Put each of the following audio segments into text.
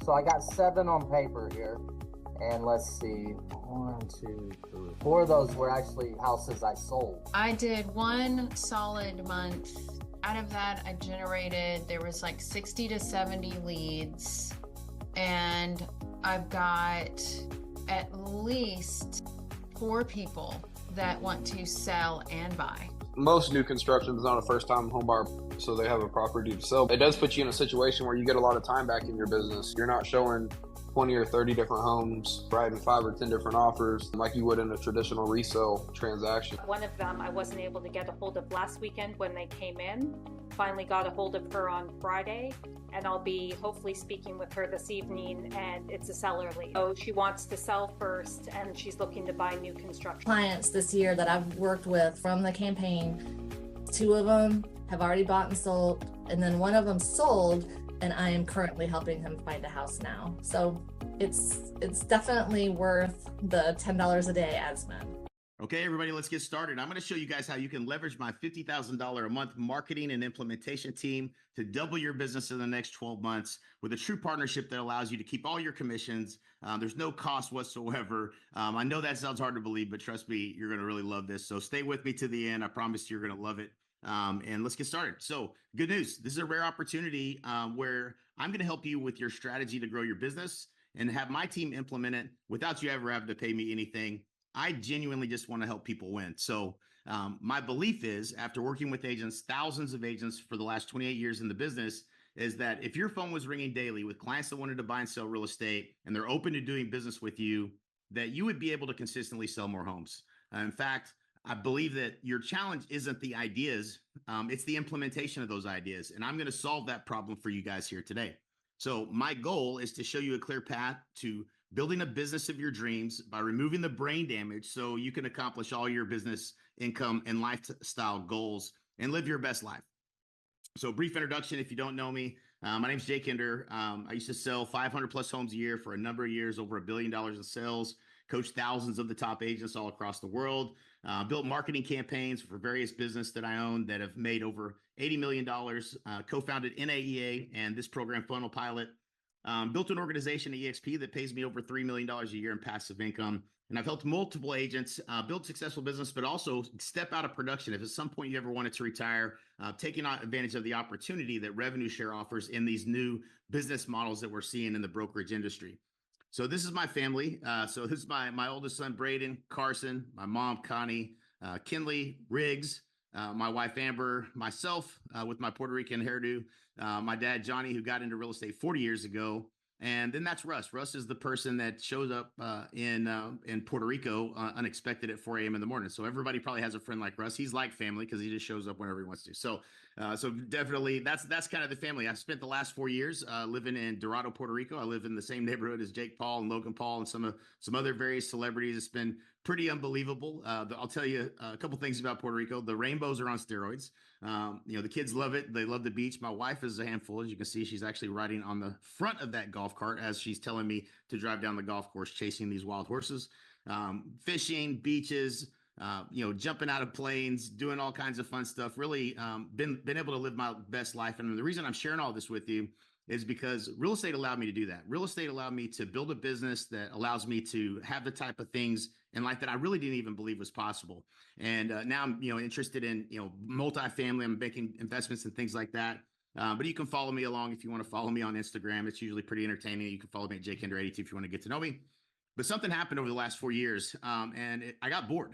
So I got 7 on paper here. And let's see, 1, 2, 3. 4 of those were actually houses I sold. I did 1 solid month. Out of that, I generated, there was like 60 to 70 leads. And I've got at least 4 people that want to sell and buy. Most new construction is not a first-time home buyer, so they have a property to sell. It does put you in a situation where you get a lot of time back in your business. You're not showing 20 or 30 different homes, writing 5 or 10 different offers like you would in a traditional resale transaction. One of them I wasn't able to get a hold of last weekend when they came in. Finally got a hold of her on Friday, and I'll be hopefully speaking with her this evening, and it's a seller lead. So she wants to sell first, and she's looking to buy new construction. Clients this year that I've worked with from the campaign, 2 of them have already bought and sold, and then 1 of them sold, and I am currently helping him find a house now. So it's definitely worth the $10 a day ad spend. Okay, everybody, let's get started. I'm going to show you guys how you can leverage my $50,000 a month marketing and implementation team to double your business in the next 12 months with a true partnership that allows you to keep all your commissions. There's no cost whatsoever. I know that sounds hard to believe, but trust me, you're going to really love this. So stay with me to the end. I promise you're going to love it. And let's get started. So good news. This is a rare opportunity where I'm going to help you with your strategy to grow your business and have my team implement it without you ever having to pay me anything. I genuinely just want to help people win. So my belief is, after working with agents, thousands of agents for the last 28 years in the business, is that if your phone was ringing daily with clients that wanted to buy and sell real estate and they're open to doing business with you, that you would be able to consistently sell more homes. In fact, I believe that your challenge isn't the ideas, it's the implementation of those ideas. And I'm going to solve that problem for you guys here today. So my goal is to show you a clear path to building a business of your dreams by removing the brain damage so you can accomplish all your business, income, and lifestyle goals and live your best life. So brief introduction, if you don't know me, my name's Jake Hinder. I used to sell 500 plus homes a year for a number of years, over $1 billion in sales, coached thousands of the top agents all across the world, built marketing campaigns for various business that I own that have made over $80 million, co-founded NAEA and this program Funnel Pilot, built an organization at EXP that pays me over $3 million a year in passive income. And I've helped multiple agents build successful business, but also step out of production. If at some point you ever wanted to retire, taking advantage of the opportunity that revenue share offers in these new business models that we're seeing in the brokerage industry. So this is my family. So this is my oldest son, Braden, Carson, my mom, Connie, Kinley, Riggs, my wife, Amber, myself with my Puerto Rican hairdo, my dad, Johnny, who got into real estate 40 years ago. And then that's Russ. Russ is the person that shows up in Puerto Rico unexpected at 4 a.m. in the morning. So everybody probably has a friend like Russ. He's like family because he just shows up whenever he wants to. So definitely that's kind of the family. I've spent the last 4 years living in Dorado, Puerto Rico. I live in the same neighborhood as Jake Paul and Logan Paul and some other various celebrities. It's been pretty unbelievable. I'll tell you a couple things about Puerto Rico. The rainbows are on steroids. The kids love it. They love the beach. My wife is a handful. As you can see, she's actually riding on the front of that golf cart as she's telling me to drive down the golf course, chasing these wild horses, fishing, beaches, jumping out of planes, doing all kinds of fun stuff. Really been able to live my best life. And the reason I'm sharing all this with you is because real estate allowed me to do that. Real estate allowed me to build a business that allows me to have the type of things in life that I really didn't even believe was possible. And now I'm, interested in, multifamily. I'm making investments and things like that. But you can follow me along if you want to follow me on Instagram. It's usually pretty entertaining. You can follow me at JakeHinder82 if you want to get to know me. But something happened over the last 4 years, and I got bored,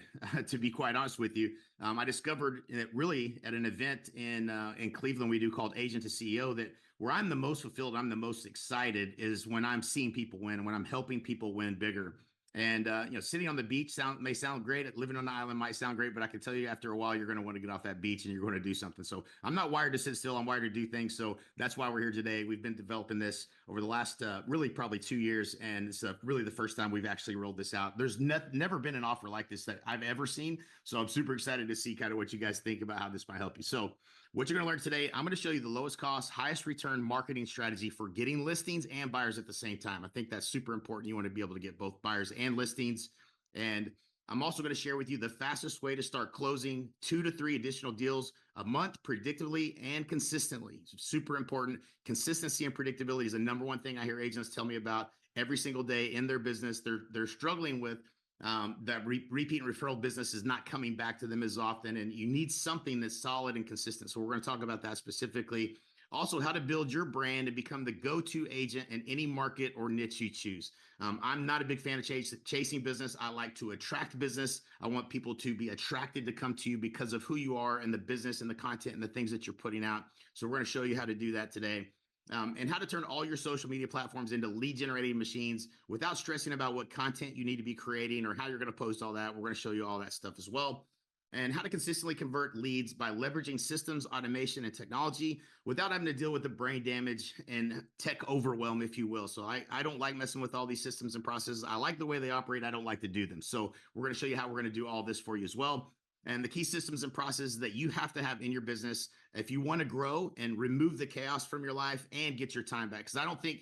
to be quite honest with you. I discovered it really at an event in Cleveland we do called Agent to CEO, that where I'm the most fulfilled, I'm the most excited is when I'm seeing people win and when I'm helping people win bigger. And, sitting on the beach may sound great. Living on the island might sound great, but I can tell you after a while, you're going to want to get off that beach and you're going to do something. So I'm not wired to sit still. I'm wired to do things. So that's why we're here today. We've been developing this over the last really probably 2 years. And it's really the first time we've actually rolled this out. There's never been an offer like this that I've ever seen. So I'm super excited to see kind of what you guys think about how this might help you. So what you're going to learn today, I'm going to show you the lowest cost, highest return marketing strategy for getting listings and buyers at the same time. I think that's super important. You want to be able to get both buyers and listings. And I'm also going to share with you the fastest way to start closing 2 to 3 additional deals a month predictably and consistently. It's super important. Consistency and predictability is the number one thing I hear agents tell me about every single day in their business. They're struggling with that repeat and referral business is not coming back to them as often, and you need something that's solid and consistent. So we're going to talk about that specifically. Also, how to build your brand and become the go-to agent in any market or niche you choose. I'm not a big fan of chasing business. I like to attract business. I want people to be attracted to come to you because of who you are and the business and the content and the things that you're putting out. So we're going to show you how to do that today. And how to turn all your social media platforms into lead generating machines without stressing about what content you need to be creating or how you're going to post all that. We're going to show you all that stuff as well. And how to consistently convert leads by leveraging systems, automation, and technology without having to deal with the brain damage and tech overwhelm, if you will. So I don't like messing with all these systems and processes. I like the way they operate. I don't like to do them. So we're going to show you how we're going to do all this for you as well. And the key systems and processes that you have to have in your business if you want to grow and remove the chaos from your life and get your time back. Because I don't think,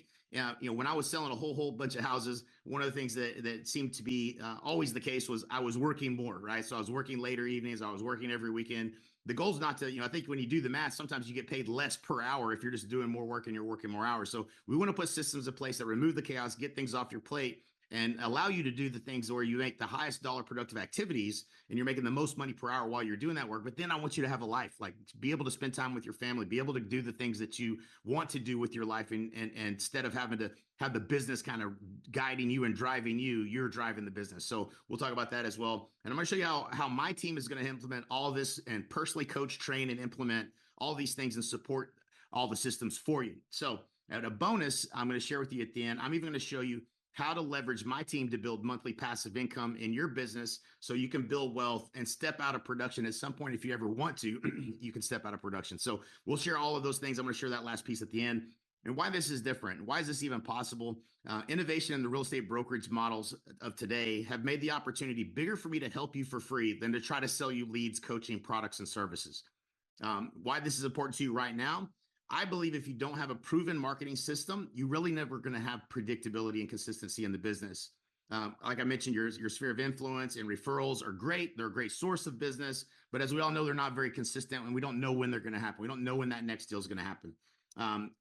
when I was selling a whole bunch of houses, one of the things that seemed to be always the case was I was working more, right? So I was working later evenings. I was working every weekend. The goal is not to, I think when you do the math, sometimes you get paid less per hour if you're just doing more work and you're working more hours. So we want to put systems in place that remove the chaos, get things off your plate, and allow you to do the things where you make the highest dollar productive activities and you're making the most money per hour while you're doing that work. But then I want you to have a life, like be able to spend time with your family, be able to do the things that you want to do with your life. And instead of having to have the business kind of guiding you and driving you, you're driving the business. So we'll talk about that as well. And I'm going to show you how my team is going to implement all of this and personally coach, train, and implement all these things and support all the systems for you. So at a bonus, I'm going to share with you at the end, I'm even going to show you how to leverage my team to build monthly passive income in your business so you can build wealth and step out of production at some point. If you ever want to, you can step out of production. So we'll share all of those things. I'm going to share that last piece at the end and why this is different. Why is this even possible? Innovation in the real estate brokerage models of today have made the opportunity bigger for me to help you for free than to try to sell you leads, coaching, products, and services. Why this is important to you right now? I believe if you don't have a proven marketing system, you're really never going to have predictability and consistency in the business. Like I mentioned, your sphere of influence and referrals are great. They're a great source of business, but as we all know, they're not very consistent and we don't know when they're going to happen. We don't know when that next deal is going to happen.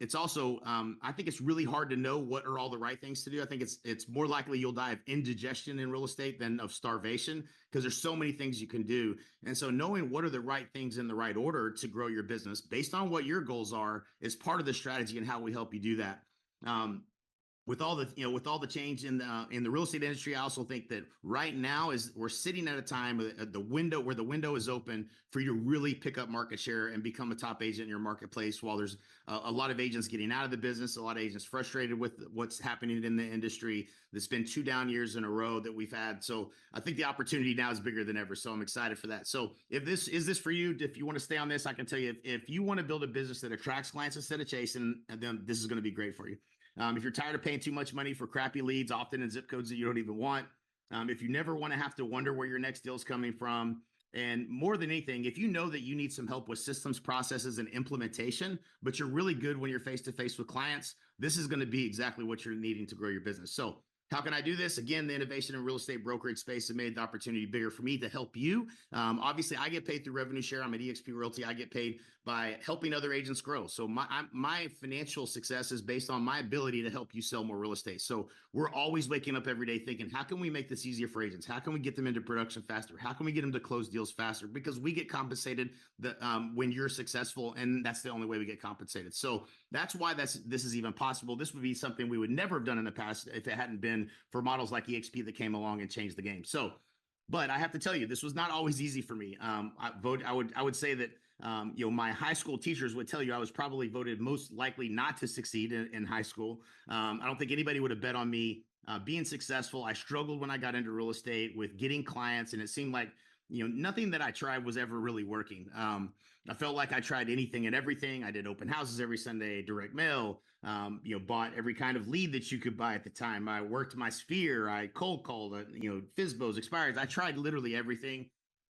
It's also, I think it's really hard to know what are all the right things to do. I think it's more likely you'll die of indigestion in real estate than of starvation because there's so many things you can do. And so knowing what are the right things in the right order to grow your business based on what your goals are is part of the strategy and how we help you do that. With all the change in the real estate industry, I also think that right now we're sitting at a time at the window where the window is open for you to really pick up market share and become a top agent in your marketplace. While there's a lot of agents getting out of the business, a lot of agents frustrated with what's happening in the industry. There's been 2 down years in a row that we've had. So I think the opportunity now is bigger than ever. So I'm excited for that. So if this is for you, if you want to stay on this, I can tell you if you want to build a business that attracts clients instead of chasing, then this is going to be great for you. If you're tired of paying too much money for crappy leads, often in zip codes that you don't even want, if you never want to have to wonder where your next deal is coming from, and more than anything, if you know that you need some help with systems, processes, and implementation, but you're really good when you're face-to-face with clients, this is going to be exactly what you're needing to grow your business. So how can I do this? Again, the innovation in real estate brokerage space has made the opportunity bigger for me to help you. Obviously, I get paid through revenue share. I'm at eXp Realty. I get paid by helping other agents grow. So my financial success is based on my ability to help you sell more real estate. So we're always waking up every day thinking, how can we make this easier for agents? How can we get them into production faster? How can we get them to close deals faster? Because we get compensated when you're successful, and that's the only way we get compensated. So that's why this is even possible. This would be something we would never have done in the past if it hadn't been for models like eXp that came along and changed the game. So, but I have to tell you, this was not always easy for me. I would say that my high school teachers would tell you I was probably voted most likely not to succeed in high school. I don't think anybody would have bet on me being successful. I struggled when I got into real estate with getting clients, and it seemed like nothing that I tried was ever really working. I felt like I tried anything and everything. I did open houses every Sunday, direct mail, bought every kind of lead that you could buy at the time. I worked my sphere. I cold called, FSBOs, expireds. I tried literally everything.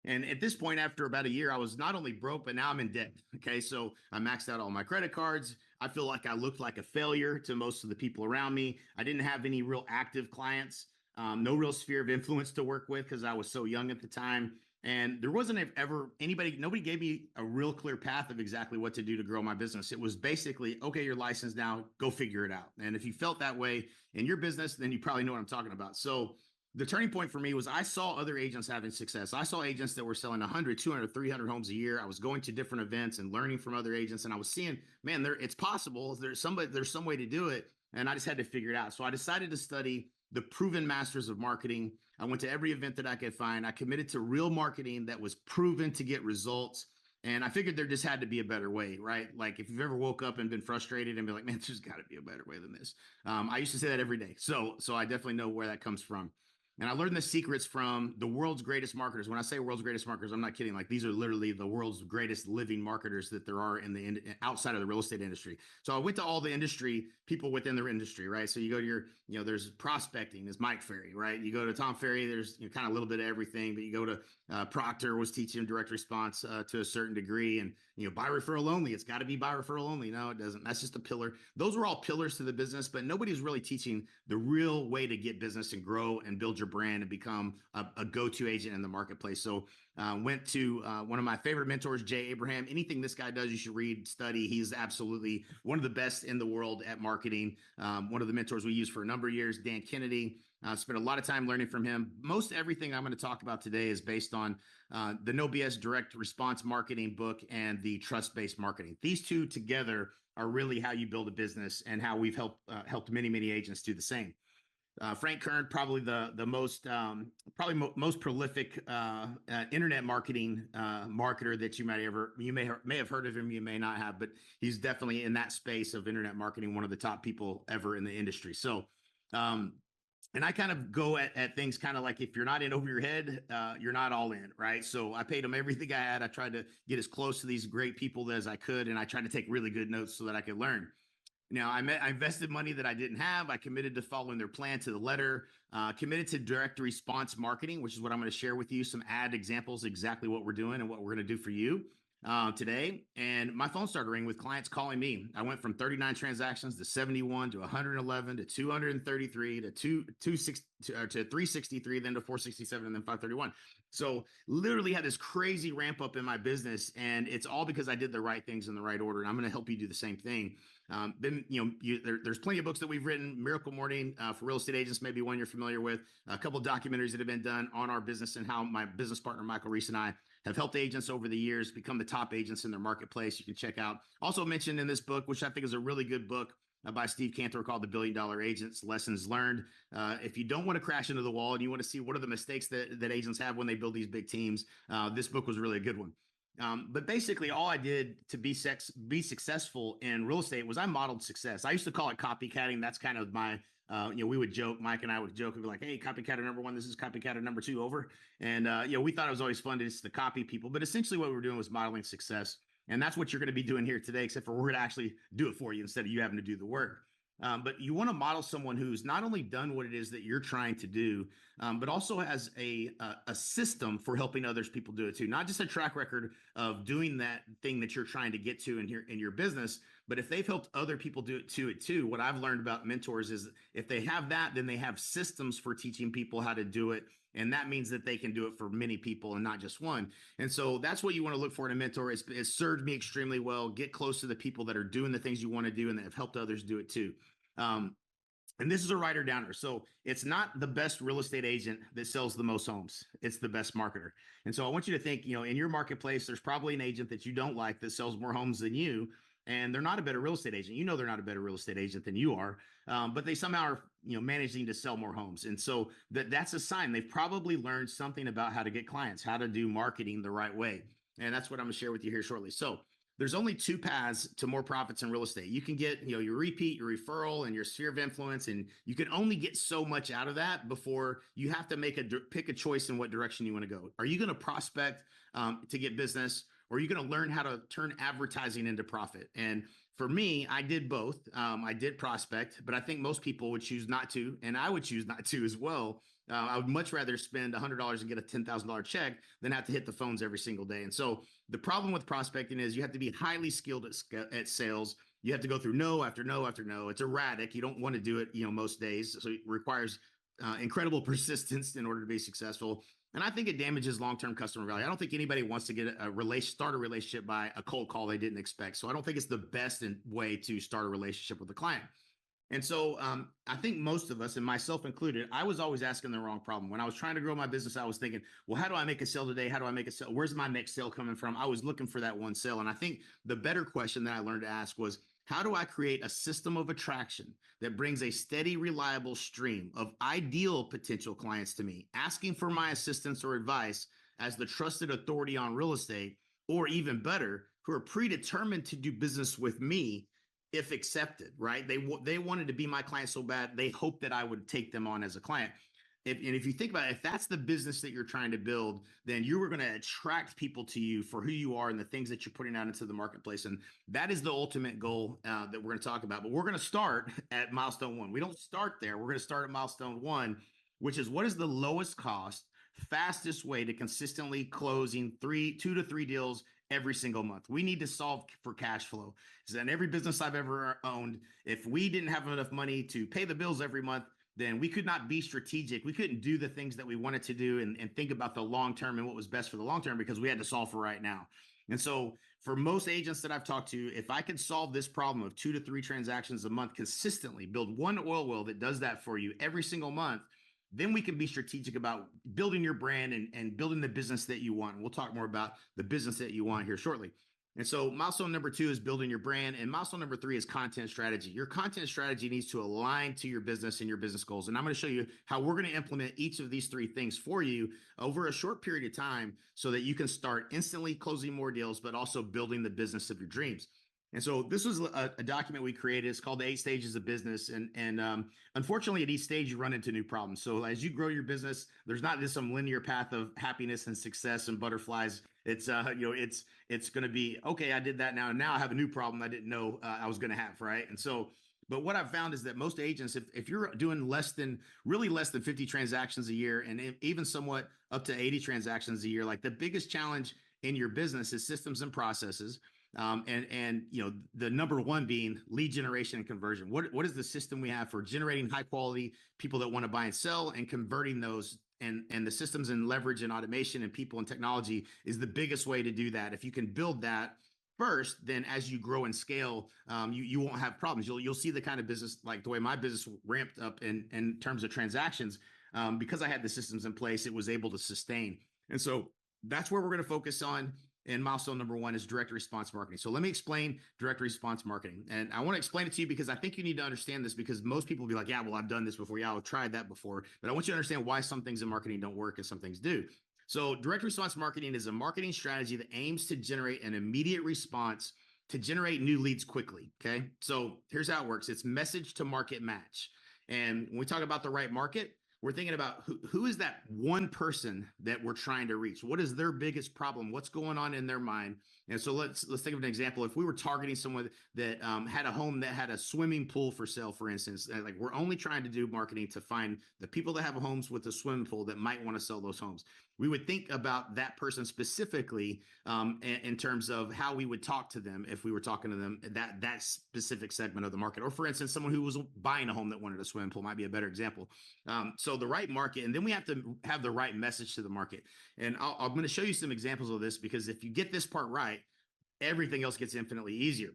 And at this point, after about a year, I was not only broke, but now I'm in debt. Okay. So I maxed out all my credit cards. I feel like I looked like a failure to most of the people around me. I didn't have any real active clients. no real sphere of influence to work with because I was so young at the time. And there wasn't ever nobody gave me a real clear path of exactly what to do to grow my business. It was basically, okay, you're licensed now, go figure it out. And if you felt that way in your business, then you probably know what I'm talking about. So the turning point for me was I saw other agents having success. I saw agents that were selling 100, 200, 300 homes a year. I was going to different events and learning from other agents. And I was seeing, man, it's possible. There's some way to do it. And I just had to figure it out. So I decided to study the proven masters of marketing. I went to every event that I could find. I committed to real marketing that was proven to get results. And I figured there just had to be a better way, right? Like if you've ever woke up and been frustrated and be like, man, there's got to be a better way than this. I used to say that every day. So I definitely know where that comes from. And I learned the secrets from the world's greatest marketers. When I say world's greatest marketers, I'm not kidding. Like these are literally the world's greatest living marketers that there are outside of the real estate industry. So I went to all the industry people within their industry, right? So you go to there's prospecting, there's Mike Ferry, right? You go to Tom Ferry, there's kind of a little bit of everything, but you go to Proctor was teaching direct response to a certain degree, and buy referral only. It's got to be buy referral only. No, it doesn't. That's just a pillar. Those were all pillars to the business, but nobody's really teaching the real way to get business and grow and build your brand and become a go-to agent in the marketplace. So went to one of my favorite mentors, Jay Abraham. Anything this guy does, you should read, study. He's absolutely one of the best in the world at marketing. One of the mentors we used for a number of years, Dan Kennedy. Spent a lot of time learning from him. Most everything I'm going to talk about today is based on the No BS direct response marketing book and the trust-based marketing. These two together are really how you build a business and how we've helped many, many agents do the same. Frank Kern, probably the most most prolific internet marketing marketer that you may have heard of him, you may not have, but he's definitely in that space of internet marketing, one of the top people ever in the industry. So, and I kind of go at things kind of like if you're not in over your head, you're not all in, right? So I paid him everything I had. I tried to get as close to these great people as I could, and I tried to take really good notes so that I could learn. Now, I invested money that I didn't have. I committed to following their plan to the letter, committed to direct response marketing, which is what I'm going to share with you, some ad examples, exactly what we're doing and what we're going to do for you today. And my phone started ringing with clients calling me. I went from 39 transactions to 71 to 111 to 233 to 363, then to 467, and then 531. So literally had this crazy ramp up in my business, and it's all because I did the right things in the right order. And I'm going to help you do the same thing. Then, there's plenty of books that we've written. Miracle Morning for real estate agents, maybe one you're familiar with. A couple of documentaries that have been done on our business and how my business partner, Michael Reese, and I have helped agents over the years become the top agents in their marketplace. You can check out. Also mentioned in this book, which I think is a really good book by Steve Cantor called The $1 Billion Agents Lessons Learned. If you don't want to crash into the wall and you want to see what are the mistakes that agents have when they build these big teams, this book was really a good one. But basically all I did to be successful in real estate was I modeled success. I used to call it copycatting. That's kind of my, we would joke, Mike and I would joke and be like, hey, copycatter number one, this is copycatter number two, over. And, we thought it was always fun to copy people, but essentially what we were doing was modeling success. And that's what you're going to be doing here today, except for we're going to actually do it for you instead of you having to do the work. But you want to model someone who's not only done what it is that you're trying to do, but also has a system for helping others people do it too. Not just a track record of doing that thing that you're trying to get to in your business, but if they've helped other people do it too. What I've learned about mentors is if they have that, then they have systems for teaching people how to do it. And that means that they can do it for many people and not just one. And so that's what you want to look for in a mentor. It's served me extremely well. Get close to the people that are doing the things you want to do and that have helped others do it too. And this is a writer downer. So it's not the best real estate agent that sells the most homes. It's the best marketer. And so I want you to think, in your marketplace, there's probably an agent that you don't like that sells more homes than you. And they're not a better real estate agent. They're not a better real estate agent than you are, but they somehow are, managing to sell more homes. And so that's a sign they've probably learned something about how to get clients, how to do marketing the right way. And that's what I'm gonna share with you here shortly. So there's only two paths to more profits in real estate. You can get, your repeat, your referral, and your sphere of influence, and you can only get so much out of that before you have to pick a choice in what direction you want to go. Are you going to prospect to get business, or are you going to learn how to turn advertising into profit? And for me, I did both. I did prospect, but I think most people would choose not to, and I would choose not to as well. I would much rather spend $100 and get a $10,000 check than have to hit the phones every single day. And so the problem with prospecting is you have to be highly skilled at sales. You have to go through no after no after no. It's erratic. You don't want to do it, most days. So it requires incredible persistence in order to be successful. And I think it damages long-term customer value. I don't think anybody wants to get start a relationship by a cold call they didn't expect. So I don't think it's the best way to start a relationship with a client. And so I think most of us, and myself included, I was always asking the wrong problem. When I was trying to grow my business, I was thinking, well, how do I make a sale today? How do I make a sale? Where's my next sale coming from? I was looking for that one sale. And I think the better question that I learned to ask was, how do I create a system of attraction that brings a steady, reliable stream of ideal potential clients to me, asking for my assistance or advice as the trusted authority on real estate, or even better, who are predetermined to do business with me if accepted, right? They wanted to be my client so bad, they hoped that I would take them on as a client. If you think about it, if that's the business that you're trying to build, then you are going to attract people to you for who you are and the things that you're putting out into the marketplace. And that is the ultimate goal that we're going to talk about. But we're going to start at milestone 1. We don't start there. We're going to start at milestone 1, which is, what is the lowest cost, fastest way to consistently closing 2 to 3 deals every single month? We need to solve for cash flow. So in every business I've ever owned, if we didn't have enough money to pay the bills every month, then we could not be strategic. We couldn't do the things that we wanted to do and think about the long term and what was best for the long term, because we had to solve for right now. And so for most agents that I've talked to, if I could solve this problem of 2 to 3 transactions a month consistently, build one oil well that does that for you every single month, then we can be strategic about building your brand and building the business that you want. And we'll talk more about the business that you want here shortly. And so milestone number 2 is building your brand. And milestone number 3 is content strategy. Your content strategy needs to align to your business and your business goals. And I'm going to show you how we're going to implement each of these 3 things for you over a short period of time so that you can start instantly closing more deals, but also building the business of your dreams. And so this was a document we created. It's called the 8 Stages of Business. And unfortunately, at each stage, you run into new problems. So as you grow your business, there's not just some linear path of happiness and success and butterflies. It's it's going to be, okay, I did that now. And now I have a new problem I didn't know I was going to have, right? And so, but what I've found is that most agents, if you're doing less than 50 transactions a year, and even somewhat up to 80 transactions a year, like, the biggest challenge in your business is systems and processes. And the number 1 being lead generation and conversion. What is the system we have for generating high quality people that want to buy and sell, and converting those, and the systems and leverage and automation and people and technology is the biggest way to do that. If you can build that first, then as you grow and scale, you won't have problems. You'll see the kind of business, like the way my business ramped up in terms of transactions, because I had the systems in place, it was able to sustain. And so that's where we're going to focus on. And milestone number 1 is direct response marketing. So let me explain direct response marketing. And I want to explain it to you because I think you need to understand this, because most people will be like, yeah, well, I've done this before. Yeah, I've tried that before. But I want you to understand why some things in marketing don't work and some things do. So direct response marketing is a marketing strategy that aims to generate an immediate response to generate new leads quickly. Okay. So here's how it works. It's message to market match. And when we talk about the right market, we're thinking about who is that one person that we're trying to reach? What is their biggest problem? What's going on in their mind? And so let's think of an example. If we were targeting someone that had a home that had a swimming pool for sale, for instance, like, we're only trying to do marketing to find the people that have homes with a swimming pool that might want to sell those homes. We would think about that person specifically in terms of how we would talk to them if we were talking to them, that specific segment of the market. Or for instance, someone who was buying a home that wanted a swimming pool might be a better example. So the right market, and then we have to have the right message to the market. And I'm going to show you some examples of this, because if you get this part right, everything else gets infinitely easier.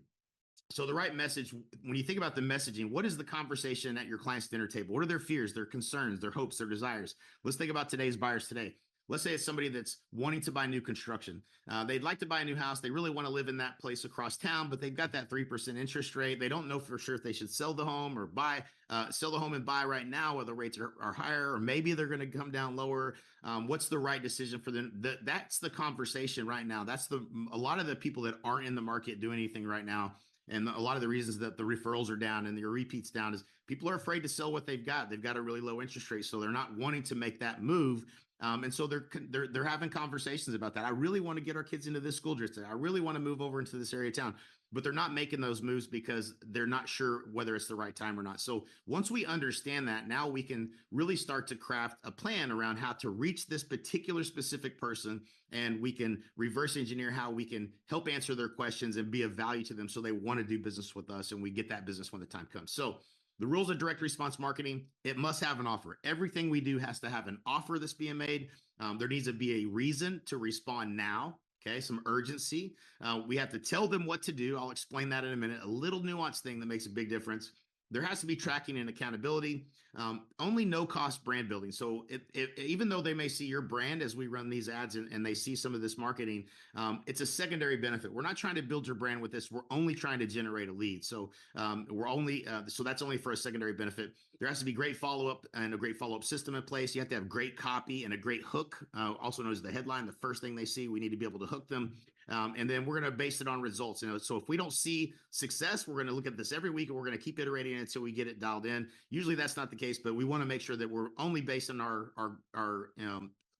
So the right message, when you think about the messaging, what is the conversation at your client's dinner table? What are their fears, their concerns, their hopes, their desires? Let's think about today's buyers today. Let's say it's somebody that's wanting to buy new construction. They'd like to buy a new house. They really want to live in that place across town, but they've got that 3% interest rate. They don't know for sure if they should sell the home or sell the home and buy right now, where the rates are higher, or maybe they're going to come down lower. What's the right decision for them? That's the conversation right now. That's a lot of the people that aren't in the market doing anything right now. And a lot of the reasons that the referrals are down and the repeats down is people are afraid to sell what they've got. They've got a really low interest rate, so they're not wanting to make that move. And so they're having conversations about that. I really want to get our kids into this school district. I really want to move over into this area of town, but they're not making those moves because they're not sure whether it's the right time or not. So once we understand that, now we can really start to craft a plan around how to reach this particular specific person, and we can reverse engineer how we can help answer their questions and be of value to them so they want to do business with us, and we get that business when the time comes. So The rules of direct response marketing, it must have an offer. Everything we do has to have an offer that's being made. There needs to be a reason to respond now. Okay, some urgency. We have to tell them what to do. I'll explain that in a minute. A little nuanced thing that makes a big difference. There has to be tracking and accountability. Only no-cost brand building. So even though they may see your brand as we run these ads and they see some of this marketing, it's a secondary benefit. We're not trying to build your brand with this. We're only trying to generate a lead. So so that's only for a secondary benefit. There has to be great follow-up and a great follow-up system in place. You have to have great copy and a great hook, also known as the headline, the first thing they see. We need to be able to hook them. And then we're going to base it on results. So if we don't see success, we're going to look at this every week and we're going to keep iterating until we get it dialed in. Usually that's not the case, but we want to make sure that we're only basing our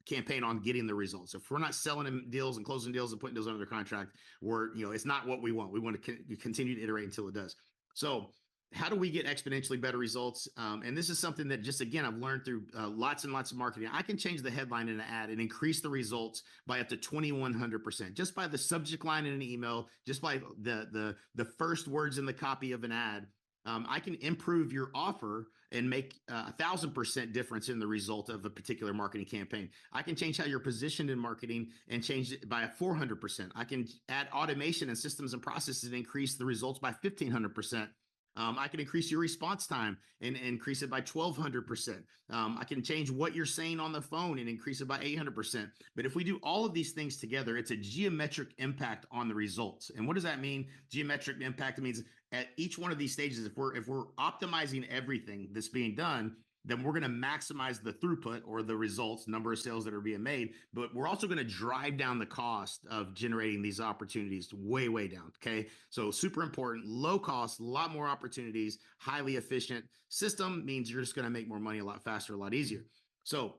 campaign on getting the results. If we're not selling them deals and closing deals and putting deals under contract, it's not what we want. We want to continue to iterate until it does. So how do we get exponentially better results? And this is something that just, again, I've learned through lots and lots of marketing. I can change the headline in an ad and increase the results by up to 2,100%, just by the subject line in an email, just by the first words in the copy of an ad. I can improve your offer and make 1,000% difference in the result of a particular marketing campaign. I can change how you're positioned in marketing and change it by 400%. I can add automation and systems and processes and increase the results by 1,500%. I can increase your response time and increase it by 1,200%. I can change what you're saying on the phone and increase it by 800%. But if we do all of these things together, it's a geometric impact on the results. And what does that mean? Geometric impact means at each one of these stages, if we're optimizing everything that's being done, then we're going to maximize the throughput or the results, number of sales that are being made, but we're also going to drive down the cost of generating these opportunities way, way down. Okay. So super important, low cost, a lot more opportunities, highly efficient system means you're just going to make more money a lot faster, a lot easier. So,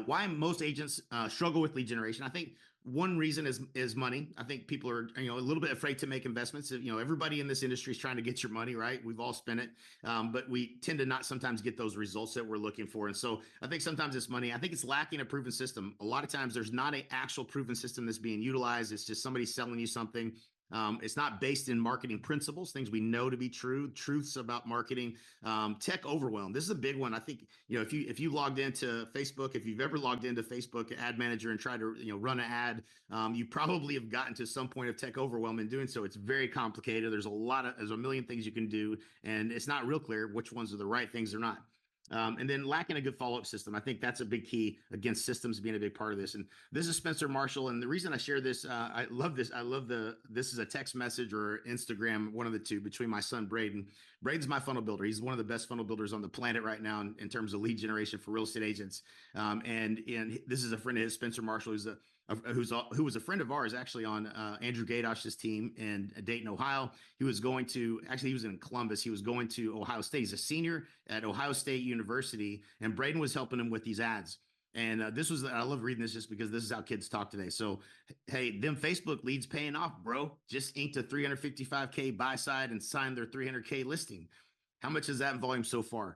why most agents struggle with lead generation. I think one reason is money. I think people are a little bit afraid to make investments. Everybody in this industry is trying to get your money, right? We've all spent it, but we tend to not sometimes get those results that we're looking for. And so I think sometimes it's money. I think it's lacking a proven system. A lot of times there's not an actual proven system that's being utilized. It's just somebody selling you something. It's not based in marketing principles, things we know to be true, truths about marketing. Tech overwhelm. This is a big one. I think, if you logged into Facebook, if you've ever logged into Facebook Ad Manager and tried to, run an ad, you probably have gotten to some point of tech overwhelm in doing so. It's very complicated. There's a million things you can do, and it's not real clear which ones are the right things or not. And then lacking a good follow-up system. I think that's a big key against systems being a big part of this. And this is Spencer Marshall. And the reason I share this, I love this. This is a text message or Instagram, one of the two, between my son, Braden. Braden's my funnel builder. He's one of the best funnel builders on the planet right now in terms of lead generation for real estate agents. And this is a friend of his, Spencer Marshall, who was a friend of ours actually on Andrew Gadosh's team in Dayton, Ohio. He was in Columbus. He was going to Ohio State. He's a senior at Ohio State University, and Braden was helping him with these ads. And I love reading this just because this is how kids talk today. So, hey, them Facebook leads paying off, bro. Just inked a $355K buy side and signed their $300K listing. How much is that in volume so far?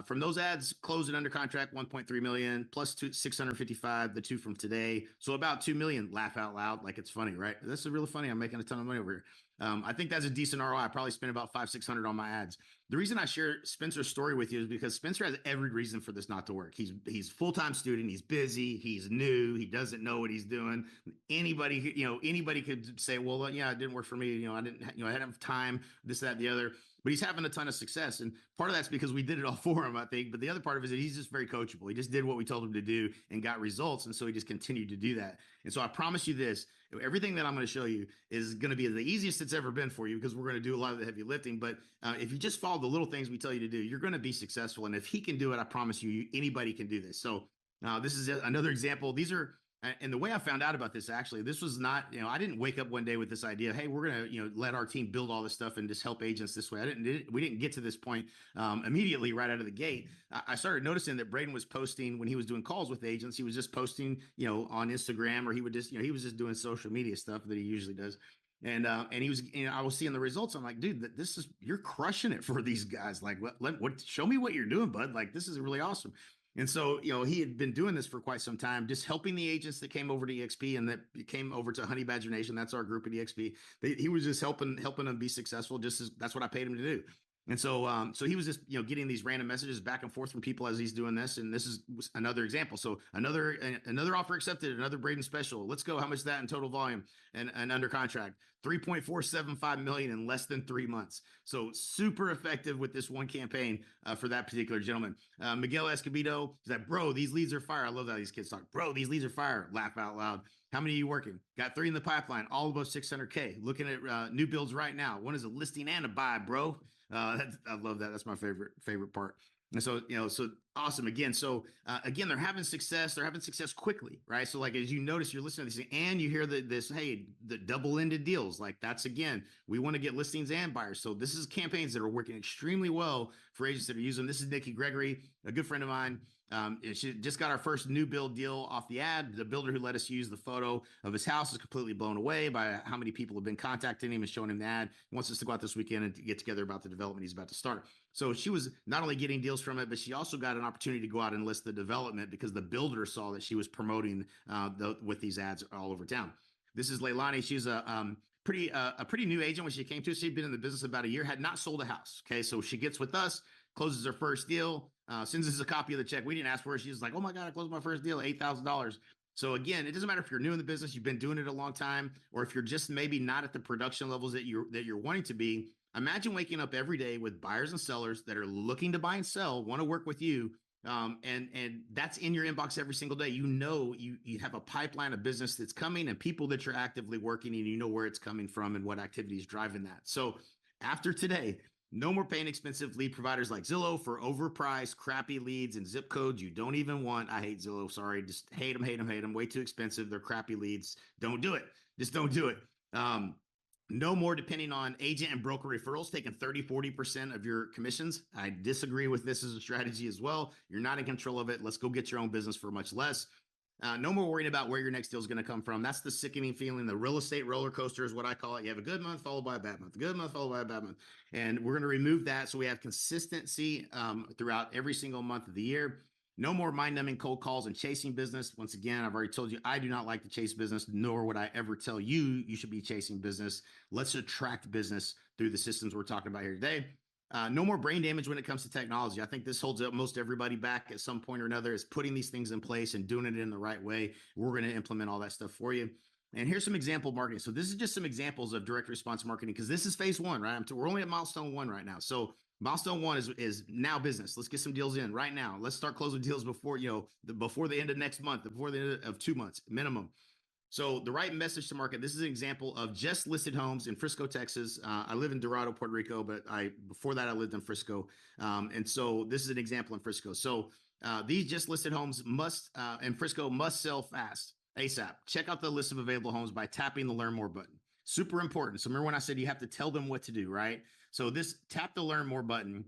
From those ads, closing under contract, 1.3 million plus 655, the two from today. So about 2 million. Laugh out loud like it's funny, right? This is really funny. I'm making a ton of money over here. I think that's a decent ROI. I probably spent about $500-600 on my ads. The reason I share Spencer's story with you is because Spencer has every reason for this not to work. He's full-time student. He's busy. He's new. He doesn't know what he's doing. Anybody could say, well, yeah, it didn't work for me. I didn't have time, this, that, the other. But he's having a ton of success. And part of that's because we did it all for him, I think. But the other part of it is that he's just very coachable. He just did what we told him to do and got results. And so he just continued to do that. And so I promise you this, everything that I'm going to show you is going to be the easiest it's ever been for you, because we're going to do a lot of the heavy lifting. But if you just follow the little things we tell you to do, you're going to be successful. And if he can do it, I promise you, anybody can do this. So this is another example. And the way I found out about this, actually, this was not, I didn't wake up one day with this idea, hey, we're going to, let our team build all this stuff and just help agents this way. We didn't get to this point immediately right out of the gate. I started noticing that Braden was posting when he was doing calls with agents. He was just posting, on Instagram, or he would just, he was just doing social media stuff that he usually does. And he was, I was seeing the results. I'm like, dude, you're crushing it for these guys. Like, show me what you're doing, bud. Like, this is really awesome. And so, he had been doing this for quite some time, just helping the agents that came over to EXP and that came over to Honey Badger Nation. That's our group at EXP. He was just helping them be successful. That's what I paid him to do. And so he was just, getting these random messages back and forth from people as he's doing this. And this is another example. So another offer accepted, another Braden special. Let's go. How much is that in total volume and under contract? 3.475 million in less than 3 months. So super effective with this one campaign for that particular gentleman. Miguel Escobedo, he's like, bro, these leads are fire. I love how these kids talk. Bro, these leads are fire. Laugh out loud. How many are you working? Got 3 in the pipeline, all above 600K. Looking at new builds right now. One is a listing and a buy, bro. I love that. That's my favorite part. And so, so awesome. Again, again, they're having success. They're having success quickly, right? So like, as you notice, you're listening to this and you hear the double-ended deals. Like that's, again, we want to get listings and buyers. So this is campaigns that are working extremely well for agents that are using. This is Nikki Gregory, a good friend of mine. She just got our first new build deal off the ad. The builder who let us use the photo of his house is completely blown away by how many people have been contacting him and showing him the ad. He wants us to go out this weekend and to get together about the development he's about to start. So she was not only getting deals from it, but she also got an opportunity to go out and list the development because the builder saw that she was promoting with these ads all over town. This is Leilani. She's a pretty new agent when she came to us. She'd been in the business about a year, had not sold a house. Okay, so she gets with us, closes her first deal, sends us a copy of the check. We didn't ask for it. She's like, oh my God, I closed my first deal, $8,000. So again, it doesn't matter if you're new in the business, you've been doing it a long time, or if you're just maybe not at the production levels that you're wanting to be. Imagine waking up every day with buyers and sellers that are looking to buy and sell, want to work with you. And that's in your inbox every single day. You have a pipeline of business that's coming and people that you're actively working, and you know where it's coming from and what activity is driving that. So after today, no more paying expensive lead providers like Zillow for overpriced, crappy leads and zip codes you don't even want. I hate Zillow. Sorry. Just hate them. Way too expensive. They're crappy leads. Don't do it. Just don't do it. No more depending on agent and broker referrals, taking 30-40% of your commissions. I disagree with this as a strategy as well. You're not in control of it. Let's go get your own business for much less. No more worrying about where your next deal is going to come from. That's the sickening feeling. The real estate roller coaster is what I call it. You have a good month followed by a bad month, a good month followed by a bad month. And we're going to remove that so we have consistency throughout every single month of the year. No more mind-numbing cold calls and chasing business. Once again, I've already told you, I do not like to chase business, nor would I ever tell you you should be chasing business. Let's attract business through the systems we're talking about here today. No more brain damage when it comes to technology. I think this holds up most everybody back at some point or another, is putting these things in place and doing it in the right way. We're going to implement all that stuff for you. And here's some example marketing. So this is just some examples of direct response marketing, because this is phase 1, right? We're only at milestone 1 right now. So milestone 1 is now business. Let's get some deals in right now. Let's start closing deals before, before the end of next month, before the end of 2 months minimum. So the right message to market. This is an example of just listed homes in Frisco, Texas. I live in Dorado, Puerto Rico, but before that I lived in Frisco. And so this is an example in Frisco. So these just listed homes in Frisco must sell fast, ASAP. Check out the list of available homes by tapping the Learn More button. Super important. So remember when I said you have to tell them what to do, right? So tap the Learn More button.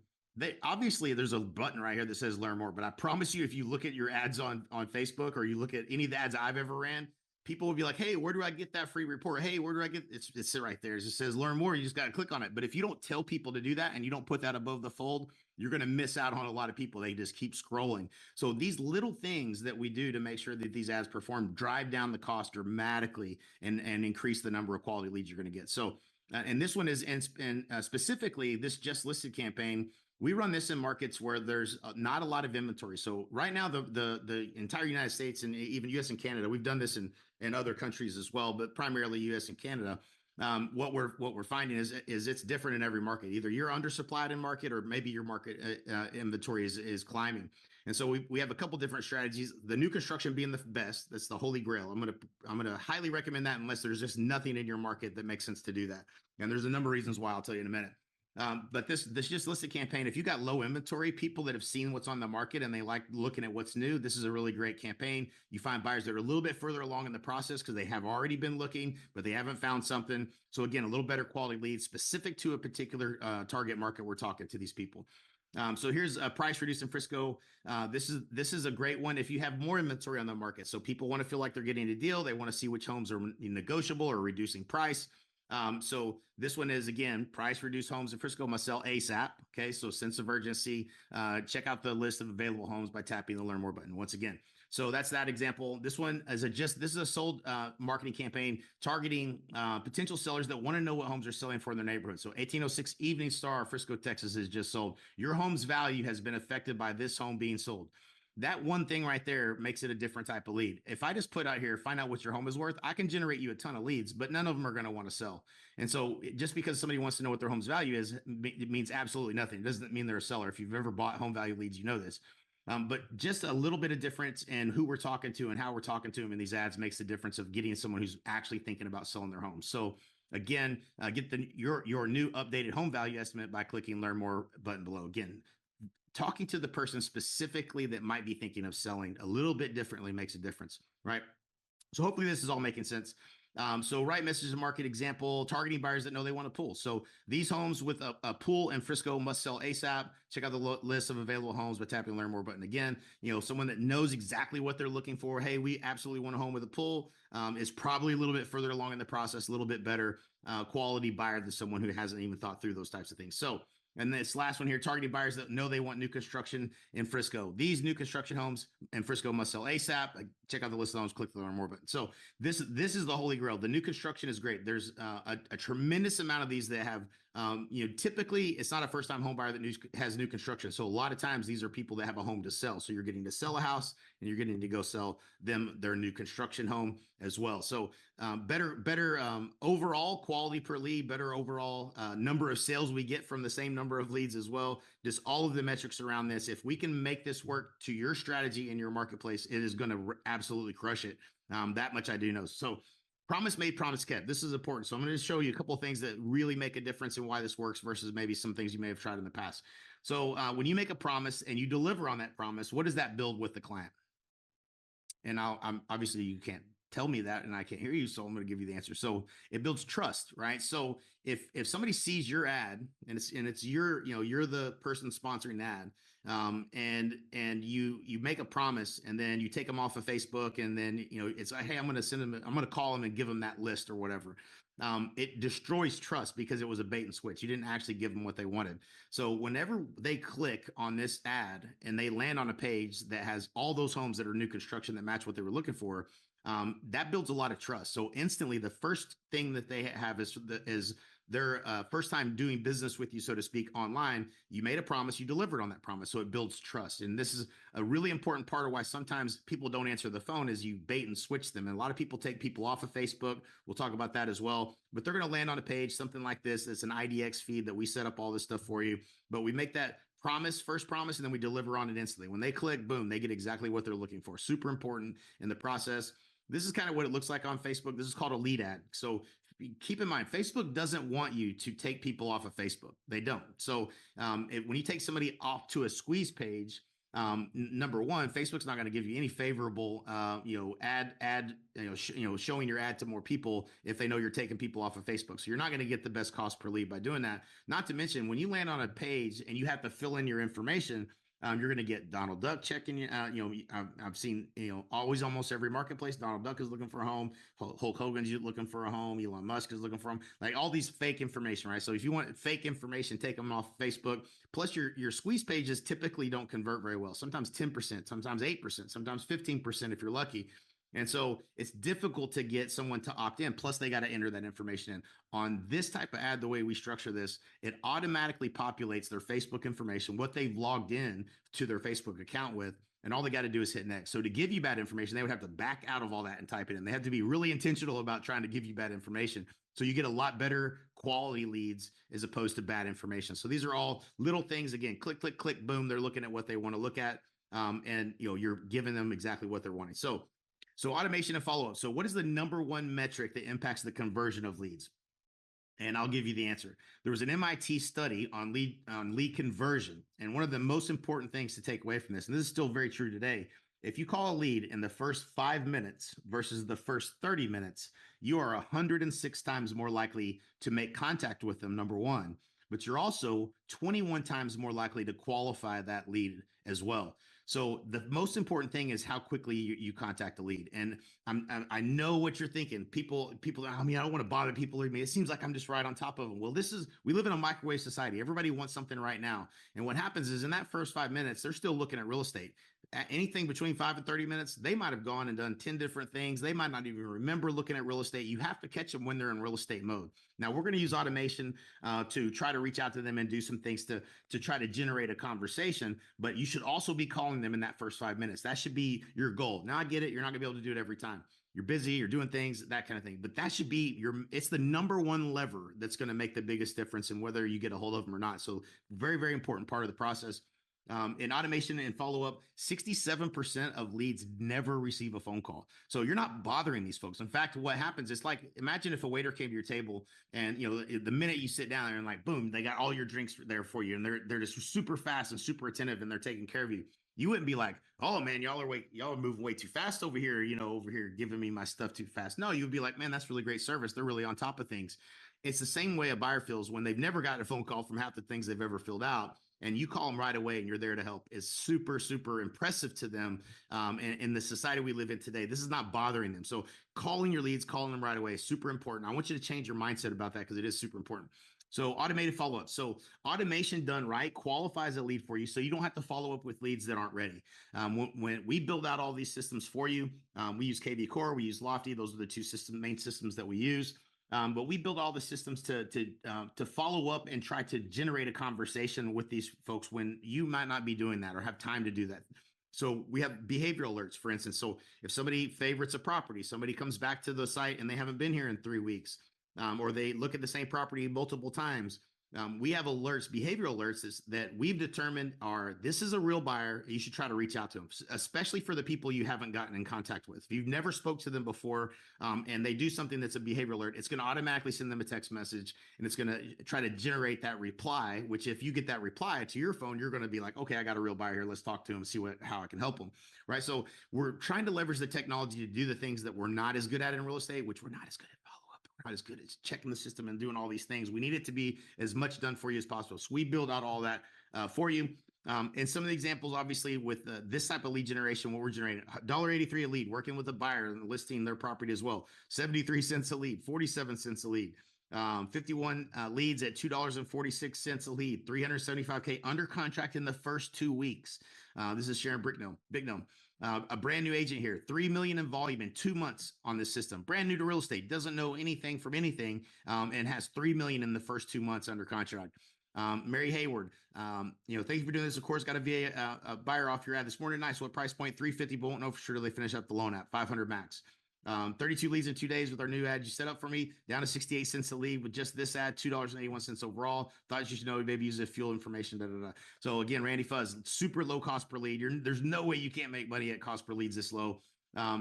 Obviously there's a button right here that says Learn More, but I promise you, if you look at your ads on Facebook, or you look at any of the ads I've ever ran, people will be like, hey, where do I get that free report? Hey, where do I get it's right there. It just says Learn More. You just got to click on it. But if you don't tell people to do that and you don't put that above the fold, you're going to miss out on a lot of people. They just keep scrolling. So these little things that we do to make sure that these ads perform drive down the cost dramatically and increase the number of quality leads you're going to get. So, and this one is, specifically this just listed campaign, we run this in markets where there's not a lot of inventory. So right now, the entire United States and even US and Canada, we've done this in other countries as well, but primarily US and Canada. What we're finding is it's different in every market. Either you're undersupplied in market, or maybe your market inventory is climbing. And so we have a couple different strategies. The new construction being the best. That's the holy grail. I'm gonna highly recommend that, unless there's just nothing in your market that makes sense to do that. And there's a number of reasons why. I'll tell you in a minute. But this just listed campaign, if you got low inventory, people that have seen what's on the market and they like looking at what's new, this is a really great campaign. You find buyers that are a little bit further along in the process because they have already been looking, but they haven't found something. So again, a little better quality lead specific to a particular target market. We're talking to these people. So here's a price reduced in Frisco. This is a great one if you have more inventory on the market. So people want to feel like they're getting a deal. They want to see which homes are negotiable or reducing price. So this one is, again, price reduced homes in Frisco must sell ASAP. Okay. So sense of urgency, check out the list of available homes by tapping the learn more button once again. So that's that example. This one is this is a sold marketing campaign targeting potential sellers that want to know what homes are selling for in their neighborhood. So 1806 Evening Star, Frisco, Texas is just sold. Your home's value has been affected by this home being sold. That one thing right there makes it a different type of lead. If I just put out here, find out what your home is worth, I can generate you a ton of leads, but none of them are going to want to sell. And so just because somebody wants to know what their home's value is, it means absolutely nothing. It doesn't mean they're a seller. If you've ever bought home value leads, you know this. But just a little bit of difference in who we're talking to and how we're talking to them in these ads makes the difference of getting someone who's actually thinking about selling their home. So again, get your new updated home value estimate by clicking Learn More button below. Again, talking to the person specifically that might be thinking of selling a little bit differently makes a difference, right? So hopefully this is all making sense. So right message and market example, targeting buyers that know they want a pool. So these homes with a pool in Frisco must sell ASAP. Check out the list of available homes by tapping the Learn More button. Again, someone that knows exactly what they're looking for. Hey, we absolutely want a home with a pool. Is probably a little bit further along in the process, a little bit better quality buyer than someone who hasn't even thought through those types of things. So, and this last one here, targeting buyers that know they want new construction in Frisco. These new construction homes in Frisco must sell ASAP. Check out the list of homes, click the Learn More button. So this is the holy grail. The new construction is great. There's a tremendous amount of these that have, typically it's not a first-time home buyer that has new construction. So a lot of times these are people that have a home to sell. So you're getting to sell a house and you're getting to go sell them their new construction home as well. So better overall quality per lead, better overall number of sales we get from the same number of leads as well. Just all of the metrics around this. If we can make this work to your strategy in your marketplace, it is going to absolutely crush it. That much I do know. So promise made, promise kept. This is important. So I'm going to show you a couple of things that really make a difference in why this works versus maybe some things you may have tried in the past. So when you make a promise and you deliver on that promise, what does that build with the client? And I'm obviously you can't tell me that and I can't hear you, so I'm going to give you the answer. So it builds trust, right? So if somebody sees your ad and it's your, you're the person sponsoring the ad, and you make a promise and then you take them off of Facebook and then, it's like, hey, I'm going to call them and give them that list or whatever. It destroys trust because it was a bait and switch. You didn't actually give them what they wanted. So whenever they click on this ad and they land on a page that has all those homes that are new construction that match what they were looking for, that builds a lot of trust. So instantly, the first thing that they have is their first time doing business with you, so to speak, online. You made a promise, you delivered on that promise. So it builds trust. And this is a really important part of why sometimes people don't answer the phone is you bait and switch them. And a lot of people take people off of Facebook. We'll talk about that as well. But they're going to land on a page, something like this. It's an IDX feed that we set up all this stuff for you. But we make that first promise, and then we deliver on it instantly. When they click, boom, they get exactly what they're looking for. Super important in the process. This is kind of what it looks like on Facebook. This is called a lead ad. So keep in mind, Facebook doesn't want you to take people off of Facebook. They don't. So when you take somebody off to a squeeze page, number one, Facebook's not going to give you any favorable, ad, showing your ad to more people if they know you're taking people off of Facebook. So you're not going to get the best cost per lead by doing that. Not to mention, when you land on a page and you have to fill in your information, you're going to get Donald Duck checking you. I've seen, almost every marketplace, Donald Duck is looking for a home. Hulk Hogan's looking for a home. Elon Musk is looking for them. Like all these fake information, right? So if you want fake information, take them off Facebook. Plus your squeeze pages typically don't convert very well. Sometimes 10%, sometimes 8%, sometimes 15% if you're lucky. And so it's difficult to get someone to opt in. Plus, they got to enter that information in. On this type of ad, the way we structure this, it automatically populates their Facebook information, what they've logged in to their Facebook account with, and all they got to do is hit next. So to give you bad information, they would have to back out of all that and type it in. They have to be really intentional about trying to give you bad information. So you get a lot better quality leads as opposed to bad information. So these are all little things. Again, click, click, click, boom. They're looking at what they want to look at. And you're giving them exactly what they're wanting. So automation and follow-up. So what is the number one metric that impacts the conversion of leads? And I'll give you the answer. There was an MIT study on lead conversion. And one of the most important things to take away from this, and this is still very true today, if you call a lead in the first 5 minutes versus the first 30 minutes, you are 106 times more likely to make contact with them, number one. but you're also 21 times more likely to qualify that lead as well. So the most important thing is how quickly you contact a lead. And I know what you're thinking. People, I mean, I don't want to bother people. It seems like I'm just right on top of them. Well, we live in a microwave society. Everybody wants something right now. And what happens is in that first 5 minutes, they're still looking at real estate. At anything between 5 and 30 minutes, they might have gone and done 10 different things. They might not even remember looking at real estate. You have to catch them when they're in real estate mode. Now, we're going to use automation to try to reach out to them and do some things to try to generate a conversation, but you should also be calling them in that first 5 minutes. That should be your goal. Now, I get it. You're not going to be able to do it every time. You're busy, you're doing things, that kind of thing. But that should be it's the number one lever that's going to make the biggest difference in whether you get a hold of them or not. So very, very important part of the process. In automation and follow-up, 67% of leads never receive a phone call. So you're not bothering these folks. In fact, what happens is, like, imagine if a waiter came to your table and, you know, the minute you sit down there and, like, boom, they got all your drinks there for you. And they're just super fast and super attentive and they're taking care of you. You wouldn't be like, oh man, y'all are moving way too fast over here, over here giving me my stuff too fast. No, you'd be like, man, that's really great service. They're really on top of things. It's the same way a buyer feels when they've never gotten a phone call from half the things they've ever filled out. And you call them right away and you're there to help is super, super impressive to them. And in the society we live in today, this is not bothering them. So calling your leads, calling them right away is super important. I want you to change your mindset about that because it is super important. So automated follow-up. So automation done right qualifies a lead for you. So you don't have to follow up with leads that aren't ready. When we build out all these systems for you, we use KV Core, we use Lofty. Those are the two main systems that we use. But we build all the systems to follow up and try to generate a conversation with these folks when you might not be doing that or have time to do that. So we have behavioral alerts, for instance. So if somebody favorites a property, somebody comes back to the site and they haven't been here in 3 weeks, or they look at the same property multiple times, we have alerts, behavioral alerts that we've determined this is a real buyer. You should try to reach out to them, especially for the people you haven't gotten in contact with. If you've never spoke to them before and they do something that's a behavioral alert, it's going to automatically send them a text message and it's going to try to generate that reply, which if you get that reply to your phone, you're going to be like, okay, I got a real buyer here. Let's talk to him and see how I can help them. Right. So we're trying to leverage the technology to do the things that we're not as good at in real estate, which we're not as good at not as good as checking the system and doing all these things. We need it to be as much done for you as possible. So we build out all that for you. And some of the examples, obviously, with this type of lead generation, what we're generating, $1.83 a lead, working with a buyer and listing their property as well, 73 cents a lead, 47 cents a lead, 51 leads at $2.46 a lead, 375K under contract in the first 2 weeks. This is Sharon Bignome. A brand new agent here, 3 million in volume in 2 months on this system. Brand new to real estate, doesn't know anything from anything, and has 3 million in the first 2 months under contract. Mary Hayward, thank you for doing this. Of course, got a VA buyer off your ad this morning. Nice. What price point? 350, but won't know for sure till they finish up the loan at 500 max. 32 leads in 2 days with our new ad you set up for me, down to 68 cents a lead with just this ad, $2.81 overall. Thought you should know, maybe use the fuel information. So again, Randy Fuzz, super low cost per lead. There's no way you can't make money at cost per leads this low.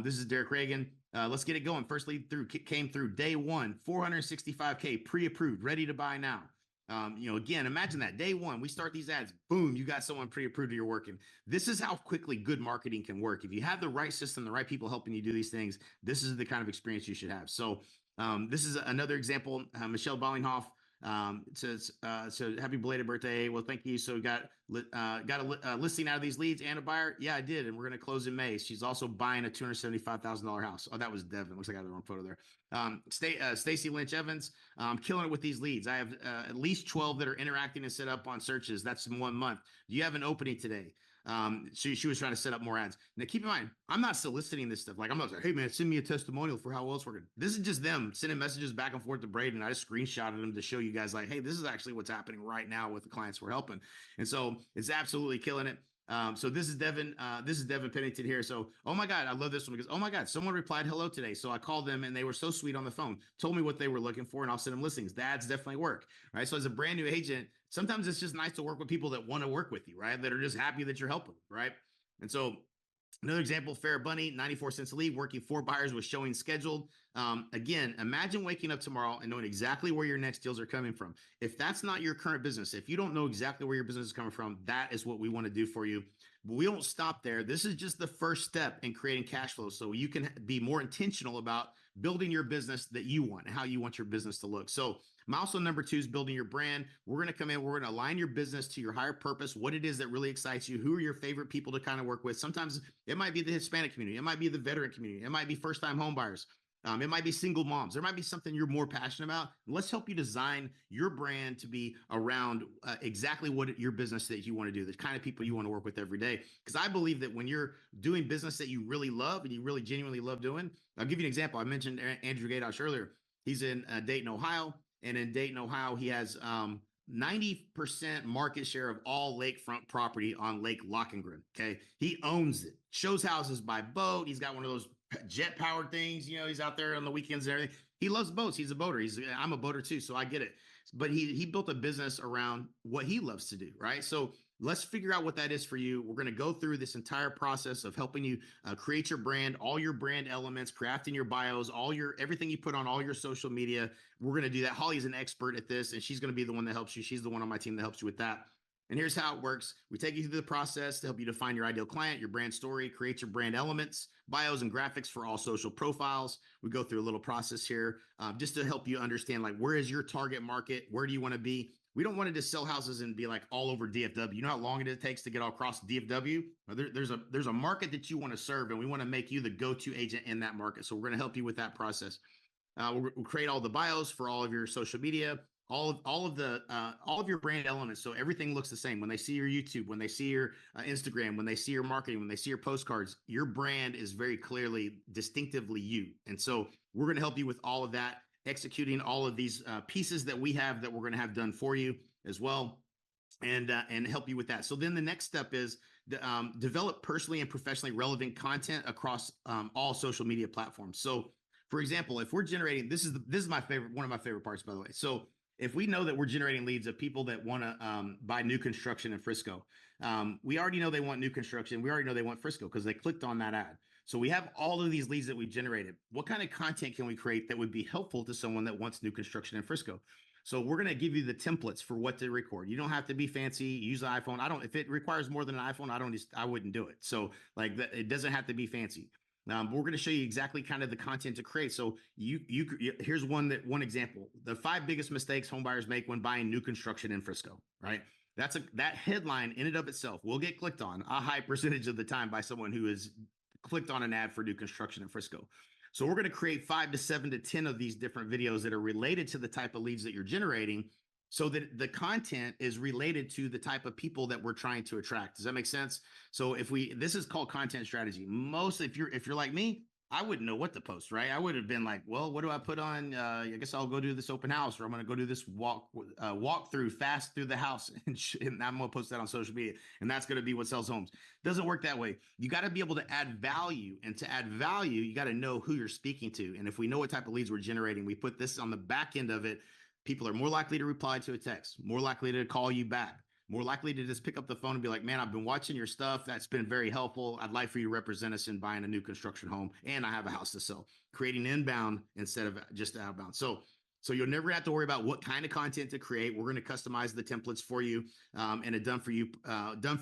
This is Derek Reagan. Let's get it going. First lead came through day one, 465K pre-approved, ready to buy now. Again, imagine that day one, we start these ads, boom, you got someone pre-approved, you're working. This is how quickly good marketing can work. If you have the right system, the right people helping you do these things, this is the kind of experience you should have. So this is another example. Michelle Bollinghoff says, so happy belated birthday. Well, thank you. So got a listing out of these leads and a buyer. Yeah, I did. And we're going to close in May. She's also buying a $275,000 house. Oh, that was Devin. Looks like I got the wrong photo there. Stacy Lynch Evans, killing it with these leads. I have at least 12 that are interacting and set up on searches. That's in 1 month. Do you have an opening today? She was trying to set up more ads. Now keep in mind, I'm not soliciting this stuff. Like I'm not like, hey man, send me a testimonial for how well it's working. This is just them sending messages back and forth to Braden. I just screenshotted them to show you guys like, hey, this is actually what's happening right now with the clients we're helping. And so it's absolutely killing it. So this is Devin Pennington here. So, oh my God, I love this one because, oh my God, someone replied hello today. So I called them and they were so sweet on the phone, told me what they were looking for, and I'll send them listings. The ads definitely work, right? So as a brand new agent, sometimes it's just nice to work with people that want to work with you, right? That are just happy that you're helping, right? And so another example, Fair Bunny, 94 cents a lead, working 4 buyers with showing scheduled. Again, imagine waking up tomorrow and knowing exactly where your next deals are coming from. If that's not your current business, if you don't know exactly where your business is coming from, that is what we want to do for you. But we don't stop there. This is just the first step in creating cash flow so you can be more intentional about building your business that you want and how you want your business to look. So Milestone number 2 is building your brand. We're going to come in, we're going to align your business to your higher purpose, what it is that really excites you, who are your favorite people to kind of work with. Sometimes it might be the Hispanic community, it might be the veteran community, it might be first-time home buyers. It might be single moms. There might be something you're more passionate about. Let's help you design your brand to be around exactly what your business that you want to do, the kind of people you want to work with every day. Because I believe that when you're doing business that you really love and you really genuinely love doing, I'll give you an example. I mentioned Andrew Gadosh earlier. He's in Dayton, Ohio. And in Dayton, Ohio, he has 90% market share of all lakefront property on Lake Lockengrin. Okay. He owns it, shows houses by boat. He's got one of those jet powered things. You know, he's out there on the weekends and everything. He loves boats. He's a boater. I'm a boater too. So I get it. But he built a business around what he loves to do. Right. So let's figure out what that is for you. We're going to go through this entire process of helping you create your brand, all your brand elements, crafting your bios, everything you put on all your social media. We're going to do that. Holly's an expert at this, and she's going to be the one that helps you. She's the one on my team that helps you with that. And here's how it works. We take you through the process to help you define your ideal client, your brand story, create your brand elements, bios and graphics for all social profiles. We go through a little process here just to help you understand, like, where is your target market? Where do you want to be? We don't want to just sell houses and be like all over DFW. You know how long it takes to get all across DFW? There's a market that you want to serve, and we want to make you the go-to agent in that market. So we're going to help you with that process. We'll create all the bios for all of your social media, all of your brand elements. So everything looks the same. When they see your YouTube, when they see your Instagram, when they see your marketing, when they see your postcards, your brand is very clearly, distinctively you. And so we're going to help you with all of that, executing all of these pieces that we have that we're going to have done for you as well, and help you with that. So then the next step is develop personally and professionally relevant content across all social media platforms. So for example, if we're generating, this is my favorite, one of my favorite parts, by the way. So if we know that we're generating leads of people that want to buy new construction in Frisco, we already know they want new construction. We already know they want Frisco because they clicked on that ad. So we have all of these leads that we've generated. What kind of content can we create that would be helpful to someone that wants new construction in Frisco? So we're going to give you the templates for what to record. You don't have to be fancy. Use an iPhone. If it requires more than an iPhone, I wouldn't do it. So like that, it doesn't have to be fancy. But we're going to show you exactly kind of the content to create. So here's one example. The 5 biggest mistakes home buyers make when buying new construction in Frisco, right? That headline in and of itself will get clicked on a high percentage of the time by someone who has clicked on an ad for new construction in Frisco. So we're going to create 5 to 7 to 10 of these different videos that are related to the type of leads that you're generating, so that the content is related to the type of people that we're trying to attract. Does that make sense? So this is called content strategy. If you're like me, I wouldn't know what to post, right? I would have been like, well, what do I put on? I guess I'll go do this open house, or I'm going to go do this walk through fast through the house, and I'm going to post that on social media, and that's going to be what sells homes. Doesn't work that way. You got to be able to add value, and to add value, you got to know who you're speaking to. And if we know what type of leads we're generating, we put this on the back end of it. People are more likely to reply to a text, more likely to call you back, more likely to just pick up the phone and be like, man, I've been watching your stuff. That's been very helpful. I'd like for you to represent us in buying a new construction home, and I have a house to sell. Creating inbound instead of just outbound. So you'll never have to worry about what kind of content to create. We're going to customize the templates for you, and a done for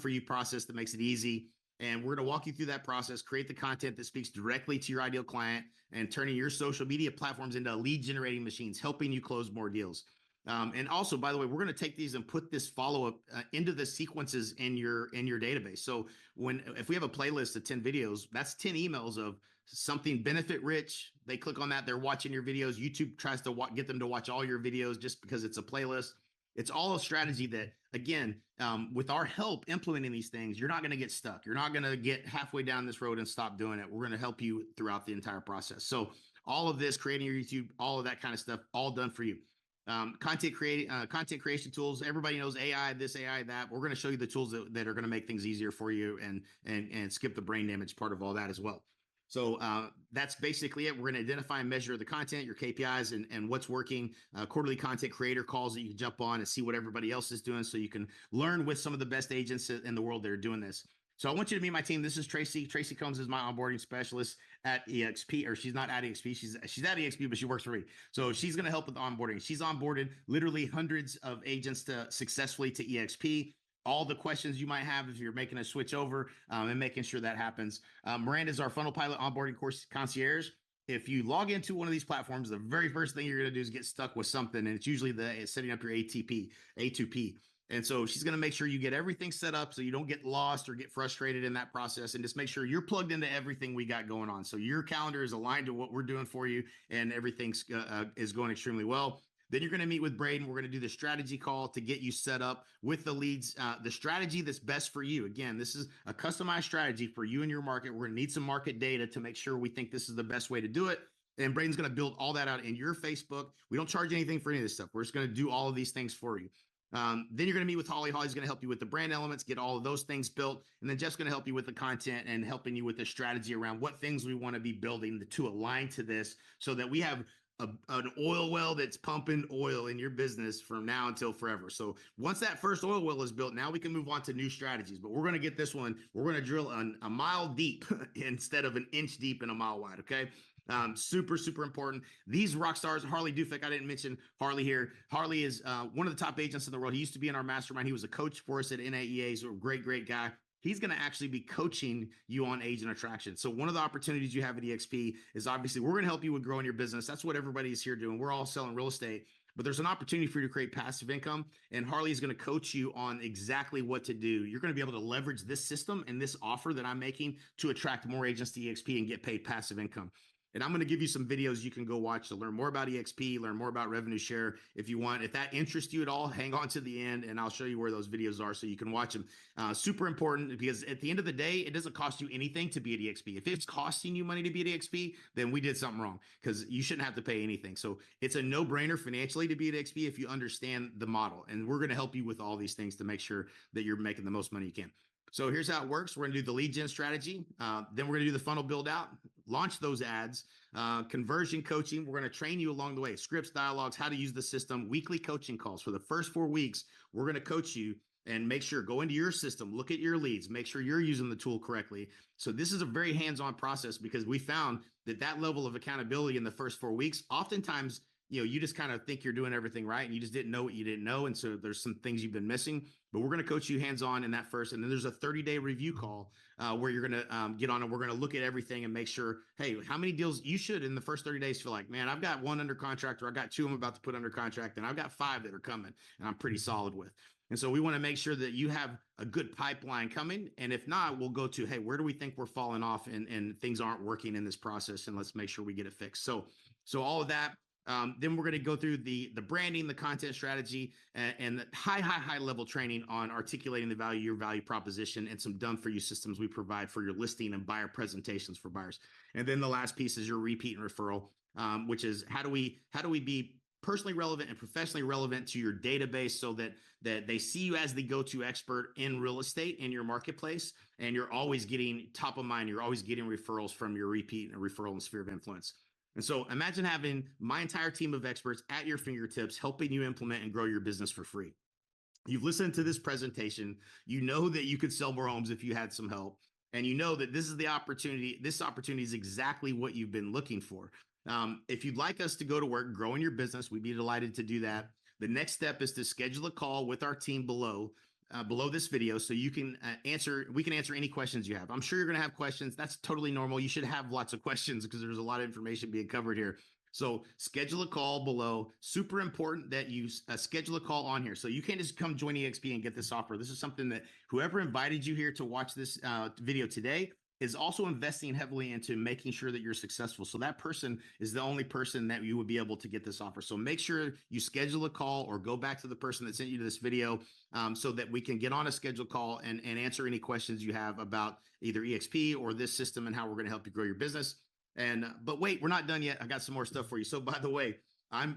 you process that makes it easy. And we're going to walk you through that process, create the content that speaks directly to your ideal client, and turning your social media platforms into lead generating machines, helping you close more deals. And also, by the way, we're going to take these and put this follow-up into the sequences in your database. So if we have a playlist of 10 videos, that's 10 emails of something benefit rich. They click on that, they're watching your videos. YouTube tries to get them to watch all your videos just because it's a playlist. It's all a strategy that, again, with our help implementing these things, you're not going to get stuck. You're not going to get halfway down this road and stop doing it. We're going to help you throughout the entire process. So all of this, creating your YouTube, all of that kind of stuff, all done for you. Content creation tools. Everybody knows AI, this, AI, that. We're going to show you the tools that are going to make things easier for you, and skip the brain damage part of all that as well. So that's basically it. We're going to identify and measure the content, your KPIs, and what's working. Quarterly content creator calls that you can jump on and see what everybody else is doing, so you can learn with some of the best agents in the world that are doing this. So I want you to meet my team. This is Tracy. Tracy Combs is my onboarding specialist at EXP, or she's not at EXP. She's at EXP, but she works for me. So she's going to help with onboarding. She's onboarded literally hundreds of agents successfully to EXP. All the questions you might have if you're making a switch over, and making sure that happens. Miranda is our funnel pilot onboarding course concierge. if you log into one of these platforms, the very first thing you're going to do is get stuck with something. And it's usually setting up your A2P. And so she's going to make sure you get everything set up so you don't get lost or get frustrated in that process, and just make sure you're plugged into everything we got going on. So your calendar is aligned to what we're doing for you, and everything's is going extremely well. Then you're going to meet with Braden. We're going to do the strategy call to get you set up with the leads, the strategy that's best for you. Again, this is a customized strategy for you and your market. We're going to need some market data to make sure we think this is the best way to do it. And Braden's going to build all that out in your Facebook. We don't charge anything for any of this stuff. We're just going to do all of these things for you. Then you're going to meet with Holly. Holly's going to help you with the brand elements, get all of those things built. And then Jeff's going to help you with the content and helping you with the strategy around what things we want to be building to align to this, so that we have an oil well that's pumping oil in your business from now until forever. So once that first oil well is built, now we can move on to new strategies. But we're going to get this one. We're going to drill a mile deep instead of an inch deep and a mile wide. Okay. Super, super important. These rock stars, Harley Dufek, I didn't mention Harley here. Harley is one of the top agents in the world. He used to be in our mastermind. He was a coach for us at NAEA. He's a great, great guy. He's going to actually be coaching you on agent attraction. So one of the opportunities you have at EXP is, obviously, we're going to help you with growing your business. That's what everybody's here doing. We're all selling real estate, but there's an opportunity for you to create passive income. And Harley is going to coach you on exactly what to do. You're going to be able to leverage this system and this offer that I'm making to attract more agents to EXP and get paid passive income. And I'm going to give you some videos you can go watch to learn more about EXP, learn more about revenue share if you want. If that interests you at all, hang on to the end and I'll show you where those videos are so you can watch them. Super important, because at the end of the day, it doesn't cost you anything to be at EXP. If it's costing you money to be at EXP, then we did something wrong, because you shouldn't have to pay anything. So it's a no-brainer financially to be at EXP if you understand the model. And we're going to help you with all these things to make sure that you're making the most money you can. So here's how it works. We're going to do the lead gen strategy. Then we're going to do the funnel build out, launch those ads, conversion coaching. We're going to train you along the way, scripts, dialogues, how to use the system, weekly coaching calls. For the first 4 weeks, we're going to coach you and make sure, go into your system, look at your leads, make sure you're using the tool correctly. So this is a very hands-on process, because we found that level of accountability in the first 4 weeks, oftentimes, you just kind of think you're doing everything right and you just didn't know what you didn't know. And so there's some things you've been missing, but we're going to coach you hands-on in that first. And then there's a 30-day review call where you're going to get on, and we're going to look at everything and make sure, hey, how many deals you should in the first 30 days feel like, man, I've got 1 under contract, or I've got 2 I'm about to put under contract, and I've got 5 that are coming and I'm pretty solid with. And so we want to make sure that you have a good pipeline coming. And if not, we'll go to, hey, where do we think we're falling off and things aren't working in this process? And let's make sure we get it fixed. So all of that. Then we're going to go through the branding, the content strategy, and the high level training on articulating the value, your value proposition, and some done for you systems we provide for your listing and buyer presentations for buyers. And then the last piece is your repeat and referral, which is how do we be personally relevant and professionally relevant to your database, so that they see you as the go-to expert in real estate in your marketplace, and you're always getting top of mind. You're always getting referrals from your repeat and referral and sphere of influence. And so imagine having my entire team of experts at your fingertips, helping you implement and grow your business for free. You've listened to this presentation. You know that you could sell more homes if you had some help. And you know that this is the opportunity. This opportunity is exactly what you've been looking for. If you'd like us to go to work growing your business, we'd be delighted to do that. The next step is to schedule a call with our team below this video, so you can we can answer any questions you have. I'm sure you're going to have questions. That's totally normal. You should have lots of questions, because there's a lot of information being covered here. So schedule a call below. Super important that you schedule a call on here. So you can't just come join EXP and get this offer. This is something that whoever invited you here to watch this video today is also investing heavily into making sure that you're successful. So that person is the only person that you would be able to get this offer. So make sure you schedule a call, or go back to the person that sent you to this video, so that we can get on a scheduled call and answer any questions you have about either EXP or this system and how we're going to help you grow your business. But wait, we're not done yet. I got some more stuff for you. So by the way,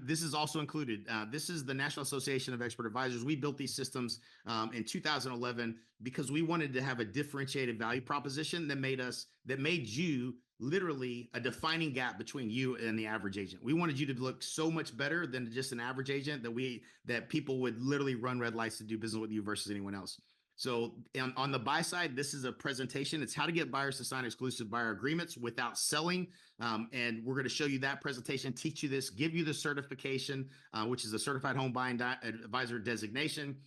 this is also included. This is the National Association of Expert Advisors. We built these systems in 2011 because we wanted to have a differentiated value proposition that made you literally a defining gap between you and the average agent. We wanted you to look so much better than just an average agent that people would literally run red lights to do business with you versus anyone else. So on the buy side, this is a presentation. It's how to get buyers to sign exclusive buyer agreements without selling. And we're going to show you that presentation, teach you this, give you the certification, which is a certified home buying advisor designation,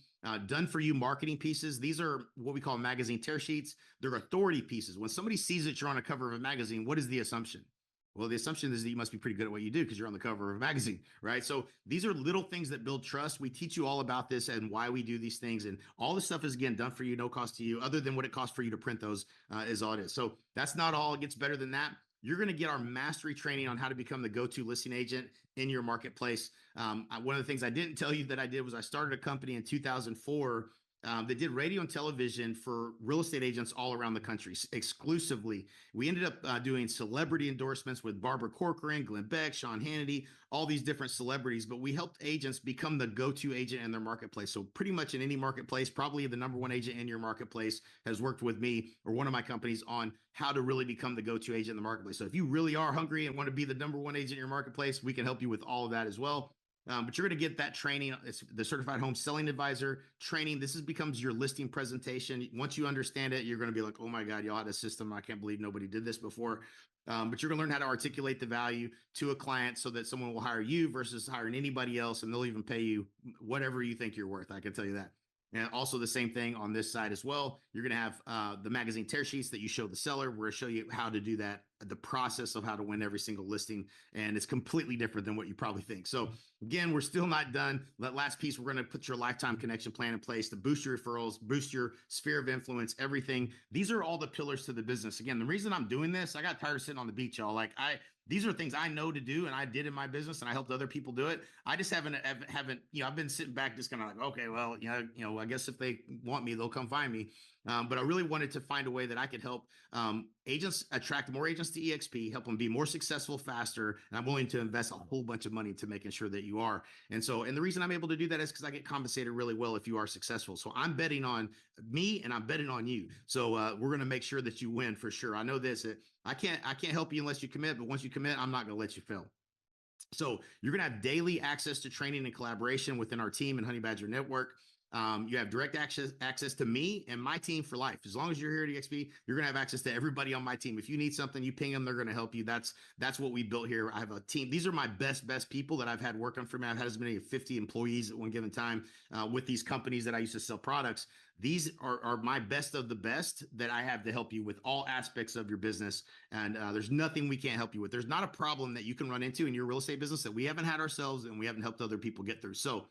done for you marketing pieces. These are what we call magazine tear sheets. They're authority pieces. When somebody sees that you're on a cover of a magazine, what is the assumption? Well, the assumption is that you must be pretty good at what you do because you're on the cover of a magazine, right? So these are little things that build trust. We teach you all about this and why we do these things. And all this stuff is, again, done for you, no cost to you, other than what it costs for you to print those is all it is. So that's not all. It gets better than that. You're going to get our mastery training on how to become the go-to listing agent in your marketplace. One of the things I didn't tell you that I did was I started a company in 2004 that did radio and television for real estate agents all around the country exclusively. We ended up doing celebrity endorsements with Barbara Corcoran, Glenn Beck, Sean Hannity, all these different celebrities, but we helped agents become the go-to agent in their marketplace. So pretty much in any marketplace, probably the number one agent in your marketplace has worked with me or one of my companies on how to really become the go-to agent in the marketplace. So if you really are hungry and want to be the number one agent in your marketplace, we can help you with all of that as well. But you're going to get that training. It's the Certified Home Selling Advisor training. This becomes your listing presentation. Once you understand it, you're going to be like, oh my God, y'all had a system. I can't believe nobody did this before. But you're going to learn how to articulate the value to a client so that someone will hire you versus hiring anybody else. And they'll even pay you whatever you think you're worth. I can tell you that. And also the same thing on this side as well. You're going to have the magazine tear sheets that you show the seller. We're going to show you how to do that, the process of how to win every single listing. And it's completely different than what you probably think. So again, we're still not done. That last piece, we're going to put your lifetime connection plan in place to boost your referrals, boost your sphere of influence, everything. These are all the pillars to the business. Again, the reason I'm doing this, I got tired of sitting on the beach, y'all. These are things I know to do and I did in my business and I helped other people do it. I just haven't, I've been sitting back just kind of like, okay, well, I guess if they want me, they'll come find me. But I really wanted to find a way that I could help agents attract more agents to EXP, help them be more successful faster. And I'm willing to invest a whole bunch of money to making sure that you are. And the reason I'm able to do that is because I get compensated really well if you are successful. So I'm betting on me and I'm betting on you. So we're going to make sure that you win for sure. I know this, I can't help you unless you commit, but once you commit, I'm not going to let you fail. So you're going to have daily access to training and collaboration within our team and Honey Badger Network. You have direct access to me and my team for life. As long as you're here at EXP, you're going to have access to everybody on my team. If you need something, you ping them, they're going to help you. That's what we built here. I have a team. These are my best people that I've had working for me. I've had as many as 50 employees at one given time with these companies that I used to sell products. These are my best of the best that I have to help you with all aspects of your business. And there's nothing we can't help you with. There's not a problem that you can run into in your real estate business that we haven't had ourselves and we haven't helped other people get through. So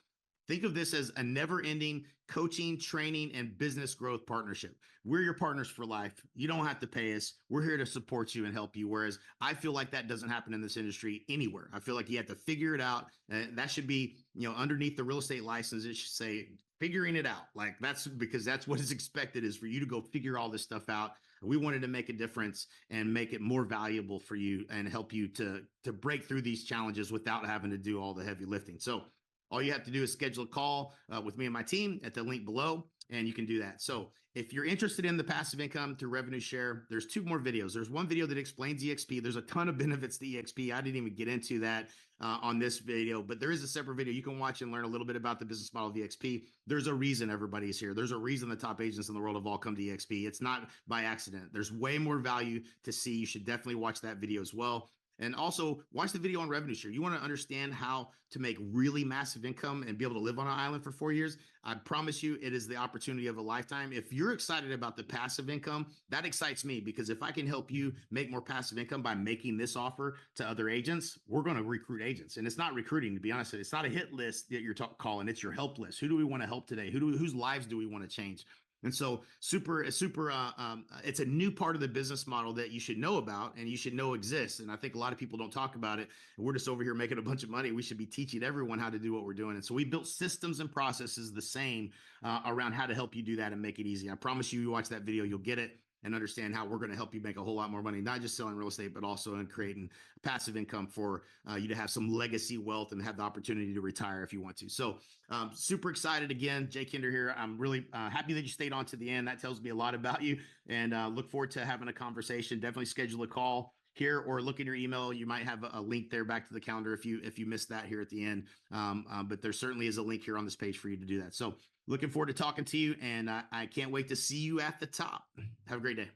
think of this as a never-ending coaching, training, and business growth partnership. We're your partners for life. You don't have to pay us. We're here to support you and help you. Whereas I feel like that doesn't happen in this industry anywhere. I feel like you have to figure it out. That should be, underneath the real estate license, it should say figuring it out. Like that's what is expected is for you to go figure all this stuff out. We wanted to make a difference and make it more valuable for you and help you to break through these challenges without having to do all the heavy lifting. So all you have to do is schedule a call with me and my team at the link below, and you can do that. So if you're interested in the passive income through revenue share, there's 2 more videos. There's one video that explains EXP. There's a ton of benefits to EXP. I didn't even get into that on this video, but there is a separate video you can watch and learn a little bit about the business model of EXP. There's a reason everybody's here. There's a reason the top agents in the world have all come to EXP. It's not by accident. There's way more value to see. You should definitely watch that video as well. And also watch the video on revenue share. You want to understand how to make really massive income and be able to live on an island for 4 years. I promise you it is the opportunity of a lifetime. If you're excited about the passive income, that excites me because if I can help you make more passive income by making this offer to other agents, we're going to recruit agents. And it's not recruiting, to be honest. It's not a hit list that you're calling. It's your help list. Who do we want to help today? Whose lives do we want to change? And so it's a new part of the business model that you should know about and you should know exists. And I think a lot of people don't talk about it. And we're just over here making a bunch of money. We should be teaching everyone how to do what we're doing. And so we built systems and processes the same around how to help you do that and make it easy. I promise you watch that video, you'll get it and understand how we're going to help you make a whole lot more money, not just selling real estate, but also in creating passive income for you to have some legacy wealth and have the opportunity to retire if you want to. So super excited again, Jay Kinder here. I'm really happy that you stayed on to the end. That tells me a lot about you and look forward to having a conversation. Definitely schedule a call here or look in your email. You might have a link there back to the calendar if you missed that here at the end. But there certainly is a link here on this page for you to do that. So looking forward to talking to you, and I can't wait to see you at the top. Have a great day.